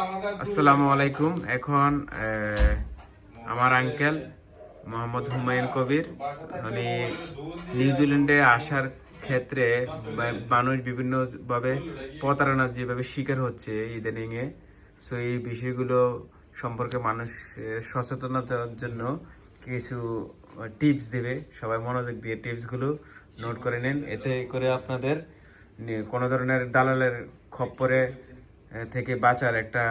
আসসালামু আলাইকুম। এখন আমার আঙ্কেল মোহাম্মদ হুমায়ুন কবির উনি নিউজিল্যান্ডে আসার ক্ষেত্রে মানুষ বিভিন্নভাবে প্রতারণার যেভাবে শিকার হচ্ছে ইদানিং এ, সো এই বিষয়গুলো সম্পর্কে মানুষ সচেতনতার জন্য কিছু টিপস দেবে। সবাই মনোযোগ দিয়ে টিপসগুলো নোট করে নিন, এতে করে আপনাদের কোনো ধরনের দালালের খপ্পরে থেকে বাঁচার একটা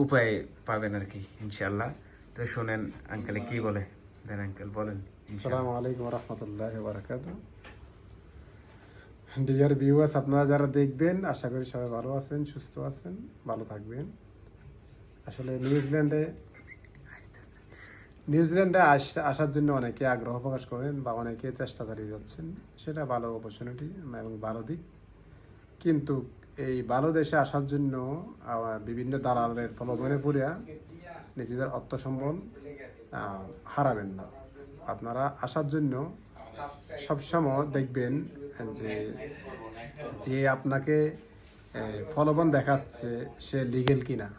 উপায় পাবেন আর কি, ইনশাল্লাহ। তো শোনেন আঙ্কেলে কি বলে, দেন আঙ্কেল বলেন। আসসালামু আলাইকুম রহমতুল্লাহ বারাকাতুহু। ডিয়ার ভিউয়ার্স, আপনারা যারা দেখবেন আশা করি সবাই ভালো আছেন, সুস্থ আছেন, ভালো থাকবেন। আসলে নিউজিল্যান্ডে আসার জন্য অনেকে আগ্রহ প্রকাশ করেন বা অনেকে চেষ্টা চালিয়ে যাচ্ছেন, সেটা ভালো অপরচুনিটি এবং ভালো দিক। কিন্তু এই ভালো দেশে আসার জন্য বিভিন্ন দালালের প্রলোভনে পড়ে নিজেদের অর্থ সম্বল হারাবেন না। আপনারা আসার জন্য সবসময় দেখবেন যে যে আপনাকে প্রলোভন দেখাচ্ছে সে লিগেল কিনা।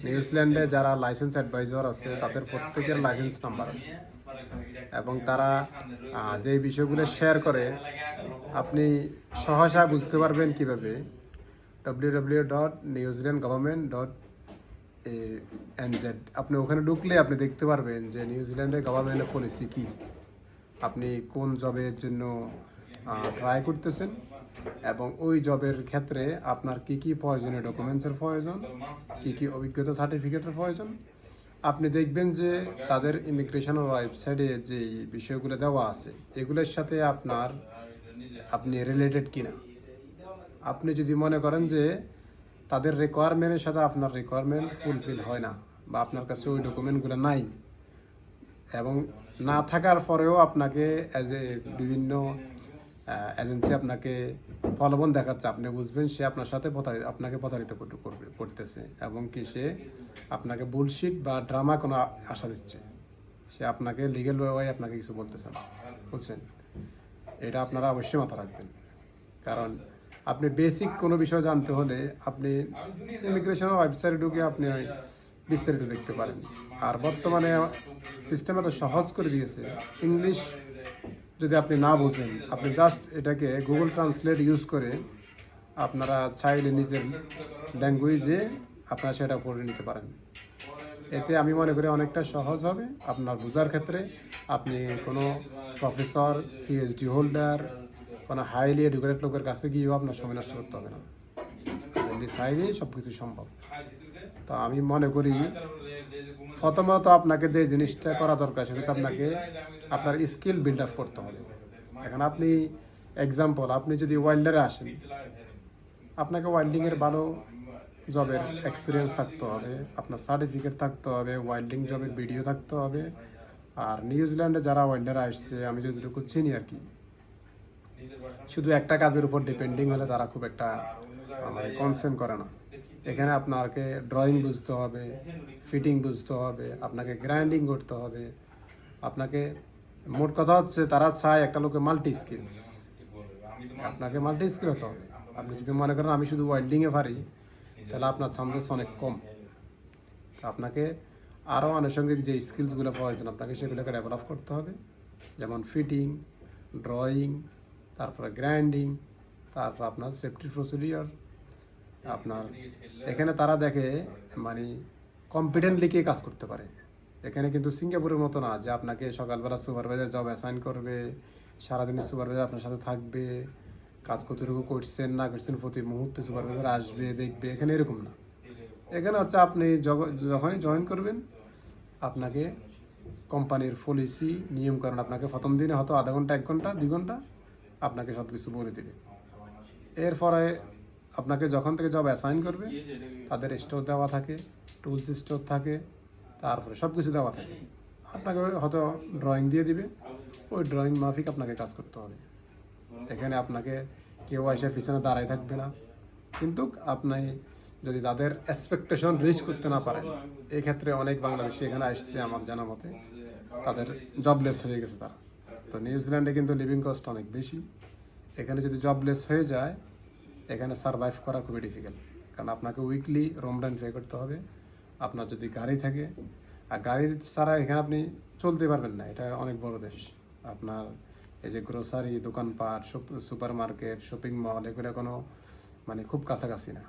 নিউজিল্যান্ডে যারা লাইসেন্স অ্যাডভাইজার আছে তাদের প্রত্যেকের লাইসেন্স নাম্বার আছে এবং তারা যে বিষয়গুলো শেয়ার করে আপনি সহসা বুঝতে পারবেন কিভাবে। www.newzealandgovernment.nz আপনি ওখানে ঢুকলে আপনি দেখতে পারবেন যে নিউজিল্যান্ডের গভর্নমেন্টের পলিসি কী, আপনি কোন জবের জন্য ট্রাই করতেছেন এবং ওই জবের ক্ষেত্রে আপনার কি কি প্রয়োজনীয় ডকুমেন্টসের প্রয়োজন, কি কি অভিজ্ঞতা সার্টিফিকেটের প্রয়োজন। আপনি দেখবেন যে তাদের ইমিগ্রেশনের ওয়েবসাইটে যে বিষয়গুলো দেওয়া আছে এগুলোর সাথে আপনি রিলেটেড কিনা। আপনি যদি মনে করেন যে তাদের রিকোয়ারমেন্টের সাথে আপনার রিকোয়ারমেন্ট ফুলফিল হয় না বা আপনার কাছে ওই ডকুমেন্টগুলো নাই এবং না থাকার পরেও আপনাকে বিভিন্ন এজেন্সি আপনাকে প্রলোভন দেখাচ্ছে, আপনি বুঝবেন সে আপনার সাথে আপনাকে প্রতারিত করতেছে এবং কি সে আপনাকে বুলশিট বা ড্রামা কোনো আশা দিচ্ছে। সে আপনাকে লিগেল ওয়ে আপনাকে কিছু বলতেছে না, বুঝছেন? এটা আপনারা অবশ্যই মাথা রাখবেন, কারণ আপনি বেসিক কোনো বিষয় জানতে হলে আপনি ইমিগ্রেশনের ওয়েবসাইটে ঢুকে আপনি বিস্তারিত দেখতে পারেন। আর বর্তমানে সিস্টেম এত সহজ করে দিয়েছে, ইংলিশ যদি আপনি না বোঝেন আপনি জাস্ট এটাকে গুগল ট্রান্সলেট ইউজ করে আপনারা চাইলে নিজের ল্যাঙ্গুয়েজে আপনারা সেটা করে নিতে পারেন। এতে আমি মনে করি অনেকটা সহজ হবে আপনার বোঝার ক্ষেত্রে। আপনি কোনো প্রফেসর, পিএইচডি হোল্ডার, কোনো হাইলি এডুকেটেড লোকের কাছে গিয়েও আপনার সময় নষ্ট করতে হবে না, চাইলেই সব কিছু সম্ভব। তো আমি মনে করি প্রথমত আপনাকে যে জিনিসটা করা দরকার সেটা হচ্ছে আপনাকে আপনার স্কিল বিল্ড আপ করতে হবে। এখন আপনি এক্সাম্পল, আপনি যদি ওয়েল্ডারে আসেন, আপনাকে ওয়েল্ডিংয়ের ভালো জবের এক্সপিরিয়েন্স থাকতে হবে, আপনার সার্টিফিকেট থাকতে হবে, ওয়েল্ডিং জবের ভিডিও থাকতে হবে। আর নিউজিল্যান্ডে যারা ওয়েল্ডারে আসছে আমি যতটুকু চিনি আর কি, শুধু একটা কাজের উপর ডিপেন্ডিং হলে তারা খুব একটা কনসেন্ট করে না। এখানে আপনাকে ড্রয়িং বুঝতে হবে, ফিটিং বুঝতে হবে, আপনাকে গ্রাইন্ডিং করতে হবে। আপনাকে মোট কথা হচ্ছে তারা চায় একটা লোকে মাল্টি স্কিলস, আপনাকে মাল্টি স্কিল হতে হবে। আপনি যদি মনে করেন আমি শুধু ওয়েল্ডিংয়ে পারি তাহলে আপনার চান্সেস অনেক কম। আপনাকে আরও আনুষঙ্গিক যে স্কিলসগুলো প্রয়োজন আপনাকে সেগুলোকে ডেভেলপ করতে হবে, যেমন ফিটিং, ড্রয়িং, তারপরে গ্রাইন্ডিং, তারপর আপনার সেফটি প্রসিডিওর। আপনার এখানে তারা দেখে মানে কম্পিটেন্টলি কে কাজ করতে পারে। এখানে কিন্তু সিঙ্গাপুরের মতো না যে আপনাকে সকালবেলা সুপারভাইজার জব অ্যাসাইন করবে, সারাদিনের সুপারভাইজার আপনার সাথে থাকবে, কাজ কতটুকু করছেন না করছেন প্রতি মুহূর্তে সুপারভাইজার আসবে দেখবে। এখানে এরকম না। এখানে হচ্ছে আপনি যখনই জয়েন করবেন আপনাকে কোম্পানির পলিসি নিয়মকানুন আপনাকে প্রথম দিনে হয়তো আধা ঘন্টা, 1 ঘন্টা, 2 ঘন্টা আপনাকে সব কিছু বলে দেবে। এরপরে আপনাকে যখন থেকে জব অ্যাসাইন করবে তাদের স্টোর দেওয়া থাকে, টুলস স্টোর থাকে, তারপরে সব কিছু দেওয়া থাকে। আপনাকে হয়তো ড্রয়িং দিয়ে দিবে, ওই ড্রয়িং মাফিক আপনাকে কাজ করতে হবে। এখানে আপনাকে কেউ এসে পিছনে দাঁড়ায় থাকবে না। কিন্তু আপনি যদি তাদের এক্সপেকটেশন রিচ করতে না পারেন, এই ক্ষেত্রে অনেক বাংলাদেশি এখানে আসছে আমার জানা মতে, তাদের জবলেস হয়ে গেছে তারা। তো নিউজিল্যান্ডে কিন্তু লিভিং কস্ট অনেক বেশি, এখানে যদি জবলেস হয়ে যায় এখানে সারভাইভ করা খুবই ডিফিকাল্ট। কারণ আপনাকে উইকলি রুম রেন্ট পে করতে হবে। আপনার যদি গাড়ি থাকে, আর গাড়ি ছাড়া এখানে আপনি চলতে পারবেন না, এটা অনেক বড় দেশ। আপনার এই যে গ্রোসারি দোকানপাট, সুপার মার্কেট, শপিং মল, এগুলো কোনো মানে খুব কাছাকাছি না,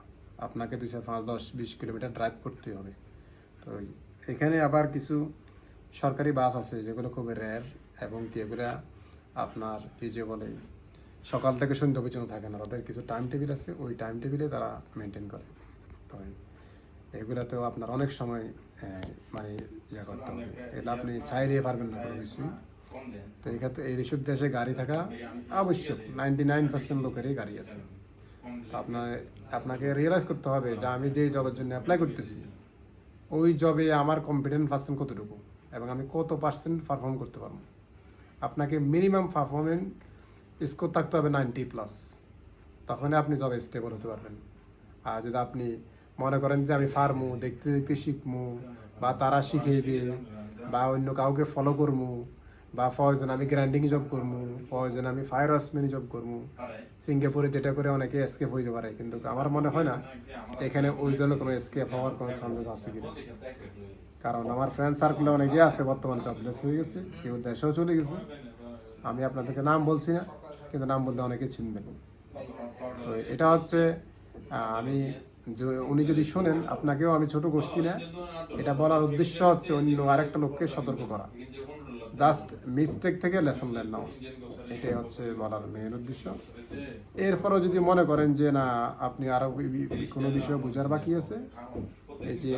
আপনাকে 2-5-10-20 কিলোমিটার ড্রাইভ করতে হবে। তো এখানে আবার কিছু সরকারি বাস আছে যেগুলো খুবই রেয়ার, এবং কি এগুলো আপনার কি যে বলে সকাল থেকে সন্ধ্যা পর্যন্ত থাকে না, তাদের কিছু টাইম টেবিল আছে, ওই টাইম টেবিলে তারা মেনটেন করে। তো এগুলাতেও আপনার অনেক সময় মানে ইয়ে করতে হবে, এটা আপনি চাইলে পারবেন না কোনো কিছু। তো এক্ষেত্রে এই দেশের দেশে গাড়ি থাকা আবশ্যক, 99% লোকেরই গাড়ি আছে। তো আপনাকে রিয়েলাইজ করতে হবে যে আমি যে জবের জন্য অ্যাপ্লাই করতেছি ওই জবে আমার কম্পিটেন্ট পার্সেন্ট কতটুকু এবং আমি কত পার্সেন্ট পারফর্ম করতে পারবো। আপনাকে মিনিমাম পারফরমেন্স স্কোর থাকতে হবে 90+, তখনই আপনি জবে স্টেবল হতে পারবেন। আর যদি আপনি মনে করেন যে আমি ফার্মু দেখতে দেখতে শিখমু, বা তারা শিখিয়ে দিয়ে, বা অন্য কাউকে ফলো করবো, বা প্রয়োজন আমি গ্রাইন্ডিং জব করবো, প্রয়োজন আমি ফায়ার ওয়ার্সম্যান জব করবো, সিঙ্গাপুরে যেটা করে অনেকে এসকেপ হইতে পারে, কিন্তু আমার মনে হয় না এখানে ওই ধরনের কোনো এসকেপ হওয়ার কোনো চান্সেস আছে কিনা। কারণ আমার ফ্রেন্ড সার্কেলে অনেকে আছে বর্তমানে জবলেস হয়ে গেছে, কেউ দেশেও চলে গেছে। আমি আপনাদেরকে নাম বলছি না, কিন্তু নাম বললে অনেকে চিনবেন। তো এটা হচ্ছে আমি উনি যদি শোনেন, আপনাকেও আমি ছোট করছি না, এটা বলার উদ্দেশ্য হচ্ছে অন্য আরেকটা লোককে সতর্ক করা, জাস্ট মিস্টেক থেকে লেসন লেন নাও, এটাই হচ্ছে বলার মেন উদ্দেশ্য। এরপরও যদি মনে করেন যে না আপনি আরো কোনো বিষয় বোঝার বাকি আছে, এই যে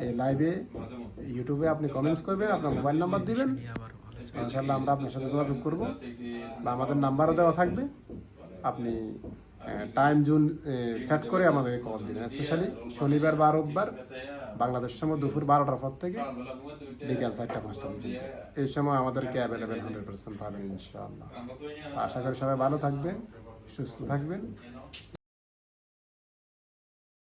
এই লাইভে ইউটিউবে আপনি কমেন্টস করবেন, আপনার মোবাইল নাম্বার দিবেন, ইনশাল্লাহ আমরা আপনার সাথে যোগাযোগ করব, বা আমাদের নাম্বারও দেওয়া থাকবে। আপনি টাইম জোন সেট করে আমাদেরকে কল দিবেন, স্পেশালি শনিবার বা রোববার বাংলাদেশ সময় দুপুর 12টার পর থেকে বিকাল 4টা-5টা পর্যন্ত। এই সময় আমাদেরকে অ্যাভেলেবেল 100% পাবেন ইনশাআল্লাহ। আশা করি সবাই ভালো থাকবেন, সুস্থ থাকবেন।